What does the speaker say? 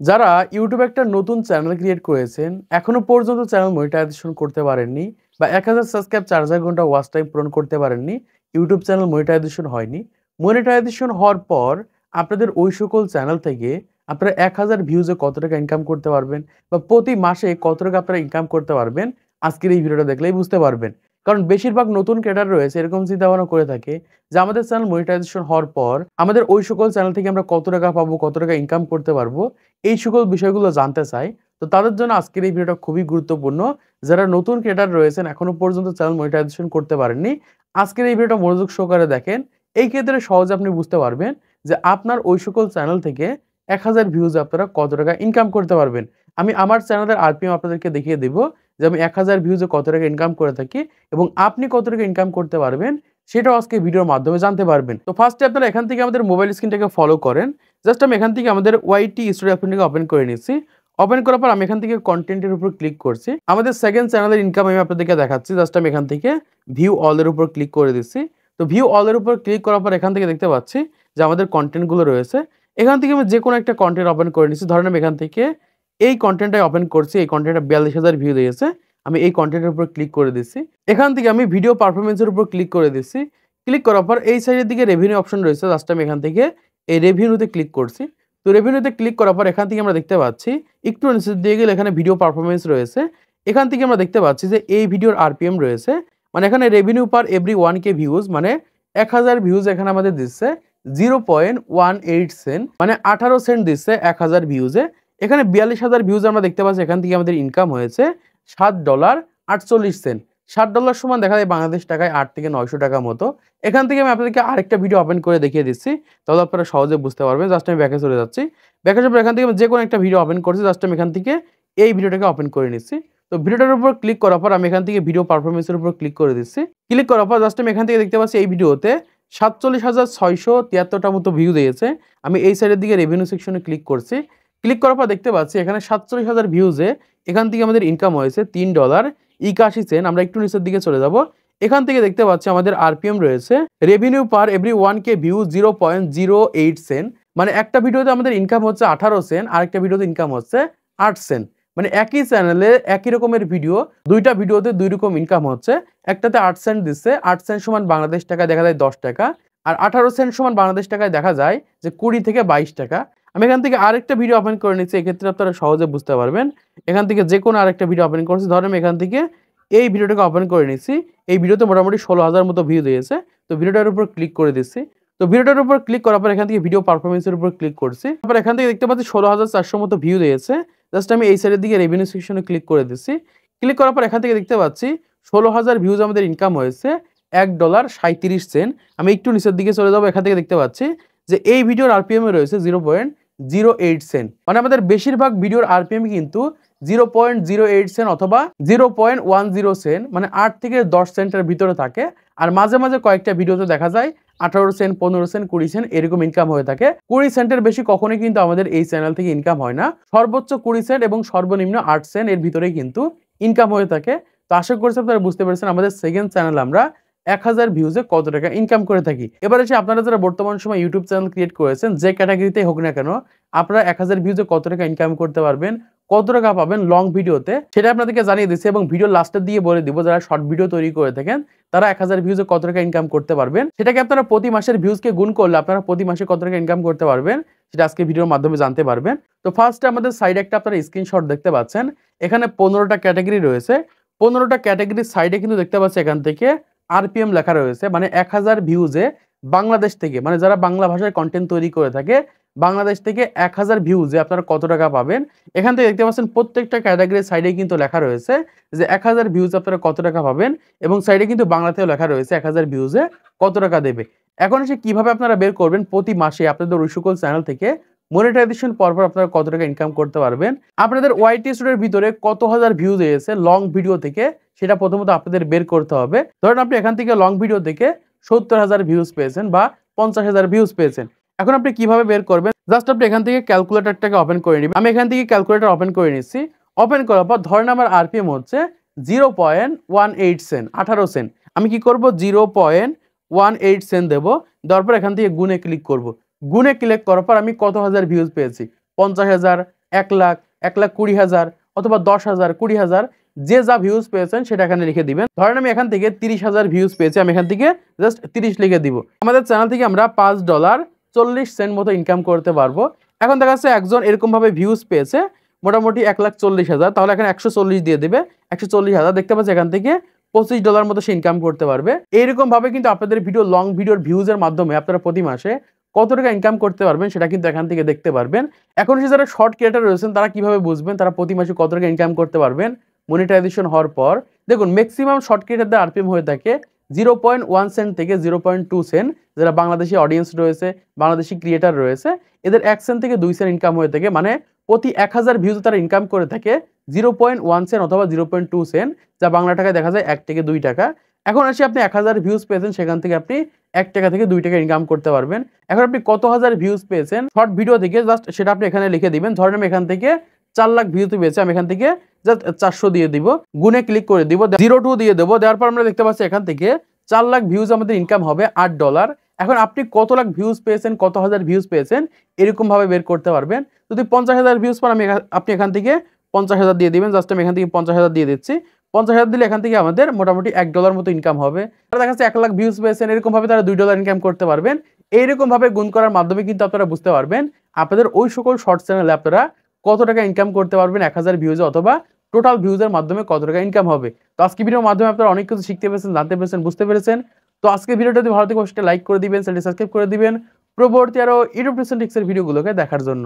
যারা ইউটিউবে একটা নতুন চ্যানেল ক্রিয়েট করেছেন, এখনো পর্যন্ত চ্যানেল মনিটাইজেশন করতে পারেননি বা ১,০০০ সাবস্ক্রাইব ৪,০০০ ঘন্টা ওয়াচ টাইম পূরণ করতে পারেননি, ইউটিউব চ্যানেল মনিটাইজেশন হয়নি। মনিটাইজেশন হওয়ার পর আপনাদের ওই সকল চ্যানেল থেকে আপনারা ১,০০০ ভিউজে কত টাকা ইনকাম করতে পারবেন বা প্রতি মাসে কত টাকা আপনারা ইনকাম করতে পারবেন, আজকের এই ভিডিওটা দেখলেই বুঝতে পারবেন। কারণ বেশিরভাগ নতুন ক্রিয়েটর রয়েছে এরকম চিন্তাভাবনা করে থাকে যে আমাদের চ্যানেল মনিটাইজেশন হওয়ার পর আমাদের ওই সকল চ্যানেল থেকে আমরা কত টাকা পাবো, কত টাকা ইনকাম করতে পারবো, এই সকল বিষয়গুলো জানতে চাই। তো তাদের জন্য আজকের এই ভিডিওটা খুবই গুরুত্বপূর্ণ। যারা নতুন ক্রিয়েটর রয়েছেন এখনো পর্যন্ত চ্যানেল মনিটাইজেশন করতে পারেননি, আজকের এই ভিডিওটা মনোযোগ সহকারে দেখেন। এই ক্ষেত্রে সহজে আপনি বুঝতে পারবেন যে আপনার ওই সকল চ্যানেল থেকে ১,০০০ ভিউজে আপনারা কত টাকা ইনকাম করতে পারবেন। আমি আমার চ্যানেলের আরপিএম আপনাদেরকে দেখিয়ে দেব যে আমি ১,০০০ ভিউজে কত টাকা ইনকাম করে থাকি এবং আপনি কত টাকা ইনকাম করতে পারবেন সেটাও আজকে ভিডিওর মাধ্যমে জানতে পারবেন। তো ফার্স্টে আপনারা এখান থেকে আমাদের মোবাইল স্ক্রিনটাকে ফলো করেন। জাস্ট আমি এখান থেকে আমাদের ওয়াইটি স্টুডিও অ্যাপটিকে ওপেন করে নিচ্ছি। ওপেন করার পর আমি এখান থেকে কন্টেন্টের উপর ক্লিক করছি। আমাদের সেকেন্ড চ্যানেলের ইনকাম আমি আপনাদেরকে দেখাচ্ছি। জাস্ট আমি এখান থেকে ভিউ অল এর উপর ক্লিক করে দিচ্ছি। তো ভিউ অল এর উপর ক্লিক করার পর এখান থেকে দেখতে পাচ্ছি যে আমাদের কন্টেন্টগুলো রয়েছে। এখান থেকে আমি যেকোনো একটা কন্টেন্ট ওপেন করে নিচ্ছি। ধরেন আমি এখান থেকে এই কন্টেন্টটাই ওপেন করছি। এই কন্টেন্টটা ৪২,০০০ ভিউ দিয়েছে। আমি এই কন্টেন্টের উপর ক্লিক করে দিচ্ছি। এখান থেকে আমি ভিডিও পারফরম্যান্সের উপর ক্লিক করে দিচ্ছি। ক্লিক করার পর এই সাইডের দিকে রেভিনিউ অপশন রয়েছে। জাস্ট আমি এখান থেকে এই রেভিনিউতে ক্লিক করছি। তো রেভিনিউতে ক্লিক করার পর এখান থেকে আমরা দেখতে পাচ্ছি একটু নিচের দিকে গেলে এখানে ভিডিও পারফরম্যান্স রয়েছে। এখান থেকে আমরা দেখতে পাচ্ছি যে এই ভিডিওর আরপিএম রয়েছে। মানে এখানে রেভিনিউ পার এভরি 1K ভিউজ, মানে ১,০০০ ভিউজ এখানে আমাদের দিচ্ছে 0.18 সেন্ট, মানে ১৮ সেন্ট দিচ্ছে ১,০০০ ভিউজে। এখানে ৪২,০০০ ভিউজ আমরা দেখতে পাচ্ছি। এখান থেকে আমাদের ইনকাম হয়েছে $7.48। $7 সমান দেখা যায় বাংলাদেশ টাকায় ৮ থেকে ৯০০ টাকা মতো। এখান থেকে আমি আপনাদেরকে আরেকটা ভিডিও ওপেন করে দেখিয়ে দিচ্ছি, তাহলে আপনারা সহজে বুঝতে পারবেন। জাস্ট আমি ব্যাকে চলে যাচ্ছি। ব্যাকে যাওয়ার পর এখান থেকে আমি যেকোনো একটা ভিডিও ওপেন করছি। জাস্ট আমি এখান থেকে এই ভিডিওটাকে ওপেন করে নিচ্ছি। তো ভিডিওটার উপর ক্লিক করার পর আমি এখান থেকে ভিডিও পারফরম্যান্সের উপর ক্লিক করে দিচ্ছি। ক্লিক করার পর জাস্ট আমি এখান থেকে দেখতে পাচ্ছি এই ভিডিওতে ৪৭,৬৭৩টা মতো ভিউ দিয়েছে। আমি এই সাইডের দিকে রেভিনিউ সেকশনে ক্লিক করছি। ক্লিক করার পর দেখতে পাচ্ছি এখানে ৪৭,০০০ ভিউজে এখান থেকে আমাদের ইনকাম হয়েছে $৩.৮১। আমরা একটু নিচের দিকে চলে যাব। এখান থেকে দেখতে পাচ্ছি আমাদের আরপিএম রয়েছে রেভিনিউ পার এভরি 1K ভিউ 0.08 সেন্ট, মানে একটা ভিডিওতে আমাদের ইনকাম হচ্ছে ১৮ সেন্ট, আরেকটা ভিডিওতে ইনকাম হচ্ছে ৮ সেন্ট। মানে একই চ্যানেলে একই রকমের ভিডিও, দুইটা ভিডিওতে দুই রকম ইনকাম হচ্ছে। একটাতে ৮ সেন্ট দিচ্ছে, ৮ সেন্ট সমান বাংলাদেশ টাকায় দেখা যায় ১০ টাকা, আর ১৮ সেন্ট সমান বাংলাদেশ টাকায় দেখা যায় যে ২০ থেকে ২২ টাকা। আমি এখান থেকে আরেকটা ভিডিও ওপেন করে নিচ্ছি, এক্ষেত্রে আপনারা সহজে বুঝতে পারবেন। এখান থেকে যেকোনো আরেকটা ভিডিও ওপেন করছি। ধরেন আমি এখান থেকে এই ভিডিওটাকে ওপেন করে নিচ্ছি। এই ভিডিওতে মোটামুটি ১৬,০০০ মতো ভিউ দিয়েছে। তো ভিডিওটার উপর ক্লিক করে দিচ্ছি। তো ভিডিওটার উপর ক্লিক করার পর এখান থেকে ভিডিও পারফরম্যান্সের উপর ক্লিক করছি। তারপর এখান থেকে দেখতে পাচ্ছি ১৬,৪০০ মতো ভিউ দিয়েছে। জাস্ট আমি এই সাইডের দিকে রেভিনিউ সেকশনে ক্লিক করে দিচ্ছি। ক্লিক করার পর এখান থেকে দেখতে পাচ্ছি ১৬,০০০ ভিউজ আমাদের ইনকাম হয়েছে $১.৩৭। আমি একটু নিচের দিকে চলে যাবো। এখান থেকে দেখতে পাচ্ছি যে এই ভিডিওর আরপিএম রয়েছে 0.08 সেন্ট, মানে আমাদের বেশিরভাগ ভিডিওর আরপিএম কিন্তু 0.08 সেন্ট অথবা 0.10 সেন্ট, মানে ৮ থেকে ১০ সেন্টের ভিতরে থাকে। আর মাঝে মাঝে কয়েকটা ভিডিওতে দেখা যায় ১৮ সেন্ট, ১৫ সেন্ট, ২০ সেন্ট এরকম ইনকাম হয়ে থাকে। ২০ সেন্টের বেশি কখনোই কিন্তু আমাদের এই চ্যানেল থেকে ইনকাম হয় না। সর্বোচ্চ ২০ সেন্ট এবং সর্বনিম্ন ৮ সেন্ট এর ভিতরেই কিন্তু ইনকাম হয়ে থাকে। তো আশা করছি আপনারা বুঝতে পেরেছেন আমাদের সেকেন্ড চ্যানেল আমরা ১,০০০ ভিউজে কত টাকা ইনকাম করে থাকি। এবার এসে আপনারা যারা বর্তমান সময় ইউটিউব চ্যানেল ক্রিয়েট করেছেন, যে ক্যাটাগরিতেই হোক না কেন, আপনারা ১,০০০ ভিউজে কত টাকা ইনকাম করতে পারবেন, কত টাকা পাবেন লং ভিডিওতে, সেটা আপনাদেরকে জানিয়ে দিচ্ছি এবং ভিডিও লাস্টের দিয়ে বলে দিব যারা শর্ট ভিডিও তৈরি করে থাকেন তারা ১,০০০ ভিউজে কত টাকা ইনকাম করতে পারবেন। সেটাকে আপনারা প্রতি মাসের ভিউজকে গুণ করলে আপনারা প্রতি মাসে কত টাকা ইনকাম করতে পারবেন সেটা আজকে ভিডিওর মাধ্যমে জানতে পারবেন। তো ফার্স্টে আমাদের সাইডে একটা আপনারা স্ক্রিনশট দেখতে পাচ্ছেন। এখানে ১৫টা ক্যাটাগরি রয়েছে। ১৫টা ক্যাটাগরির সাইডে কিন্তু দেখতে পাচ্ছি এখান থেকে আরপিএম লেখা রয়েছে, মানে ১,০০০ ভিউজে বাংলাদেশ থেকে, মানে যারা বাংলা ভাষায় কন্টেন্ট তৈরি করে থাকে বাংলাদেশ থেকে ১,০০০ ভিউজে আপনারা কত টাকা পাবেন। এখান থেকে দেখতে পাচ্ছেন প্রত্যেকটা ক্যাটাগরির সাইডে কিন্তু লেখা রয়েছে যে ১,০০০ ভিউজ আপনারা কত টাকা পাবেন, এবং সাইডে কিন্তু বাংলাতেও লেখা রয়েছে ১,০০০ ভিউজে কত টাকা দেবে। এখন এসে কিভাবে আপনারা বের করবেন প্রতি মাসে আপনাদের ওই সকল চ্যানেল থেকে মনিটাইজেশন পরপর আপনারা কত টাকা ইনকাম করতে পারবেন, আপনাদের ওয়াইটি স্টুডিওর ভিতরে কত হাজার ভিউজ এসেছে লং ভিডিও থেকে, সেটা প্রথমত আপনাদের বের করতে হবে। ধরেন আপনি এখান থেকে লং ভিডিও থেকে ৭০,০০০ ভিউজ পেয়েছেন বা ৫০,০০০ ভিউজ পেয়েছেন। এখন আপনি কিভাবে বের করবেন, জাস্ট আপনি এখান থেকে ক্যালকুলেটরটাকে ওপেন করে নেবেন। আমি এখান থেকে ক্যালকুলেটর ওপেন করে নিচ্ছি। ওপেন করার পর ধরেন আমার আরপিএম হচ্ছে 0.18 সেন্ট, ১৮ সেন্ট। আমি কি করব 0.18 সেন্ট দেবো। দেওয়ার পর এখান থেকে গুণে ক্লিক করব। গুণে ক্লিক করার পর আমি কত হাজার ভিউজ পেয়েছি, ৫০,০০০, 1 লাখ, 1,20,000 অথবা 10,000, 20,000 যে যা ভিউজ পেয়েছেন সেটা এখানে লিখে দিবেন। ধরেন আমি এখান থেকে 30,000 ভিউজ পেয়েছি, আমি এখান থেকে জাস্ট 30 লিখে দিব। আমাদের চ্যানেল থেকে আমরা $5.40 মতো ইনকাম করতে পারবো। এখন দেখা যাচ্ছে একজন এরকম ভাবে ভিউজ পেয়েছে মোটামুটি 1,40,000, তাহলে এখানে 140 দিয়ে দিবে, 140,000 দেখতে পাচ্ছি এখান থেকে $25 মতো সে ইনকাম করতে পারবে। এইরকম ভাবে কিন্তু আপনাদের ভিডিও লং ভিডিওর ভিউজের মাধ্যমে আপনারা প্রতি মাসে কত টাকা ইনকাম করতে পারবেন সেটা কিন্তু এখান থেকে দেখতে পারবেন। এখন এসে যারা শর্ট ক্রিয়েটর রয়েছেন তারা কিভাবে বুঝবেন তারা প্রতি মাসে কত টাকা ইনকাম করতে পারবেন মনিটাইজেশন হওয়ার পর? দেখুন ম্যাক্সিমাম শর্ট ক্রিয়েটরদের আরপিএম হয়ে থাকে 0.1 সেন্ট থেকে 0.2 সেন্ট। যারা বাংলাদেশি অডিয়েন্স রয়েছে, বাংলাদেশি ক্রিয়েটর রয়েছে, এদের 1 সেন্ট থেকে 2 সেন্ট ইনকাম হয়ে থাকে, মানে প্রতি 1000 ভিউজ তারা ইনকাম করে থাকে 0.1 সেন্ট অথবা 0.2 সেন্ট, যা বাংলা টাকায় দেখা যায় 1 থেকে 2 টাকা। এখন আসি আপনি 1000 ভিউজ পেয়েছেন, সেখান থেকে আপনি 1 টাকা থেকে 2 টাকা ইনকাম করতে পারবেন। এখন আপনি কত হাজার ভিউজ পেয়েছেন শর্ট ভিডিও থেকে জাস্ট সেটা আপনি এখানে লিখে দিবেন। ধরেন আমি এখান থেকে 4 লাখ ভিউজ পেয়েছি, আমি এখান থেকে জাস্ট 400 দিয়ে দিব, গুণে ক্লিক করে দিব, 02 দিয়ে দেবো। দেওয়ার পর আমরা দেখতে পাচ্ছি এখান থেকে 4 লাখ ভিউজ আমাদের ইনকাম হবে $8। এখন আপনি কত লাখ ভিউজ পেয়েছেন, কত হাজার ভিউজ পেয়েছেন এরকম ভাবে বের করতে পারবেন। যদি 50,000 ভিউজ পান আপনি এখান থেকে 50,000 দিয়ে দিবেন। জাস্ট আমি এখান থেকে 50,000 দিয়ে দিচ্ছি। 50,000 দিলে এখান থেকে আমাদের মোটামুটি $1 মতো ইনকাম হবে। তারা দেখা যাচ্ছে 1 লাখ ভিউজ পেয়েছেন, এরকম ভাবে তারা $2 ইনকাম করতে পারবেন। এইরকম ভাবে গুণ করার মাধ্যমে কিন্তু আপনারা বুঝতে পারবেন আপনাদের ওই সকল শর্ট চ্যানেলে আপনারা কত টাকা ইনকাম করতে পারবেন 1000 ভিউজে, অথবা টোটাল ভিউজের মাধ্যমে কত টাকা ইনকাম হবে। তো আজকে ভিডিওর মাধ্যমে আপনারা অনেক কিছু শিখতে পেরেছেন, জানতে পেরেছেন, বুঝতে পেরেছেন। তো আজকে ভিডিওটা যদি ভালো থেকে অবশ্যই লাইক করে দিবেন, চ্যানেলটি সাবস্ক্রাইব করে দিবেন পরবর্তী আরো ইউটিউব টিপস এর ভিডিওগুলোকে দেখার জন্য।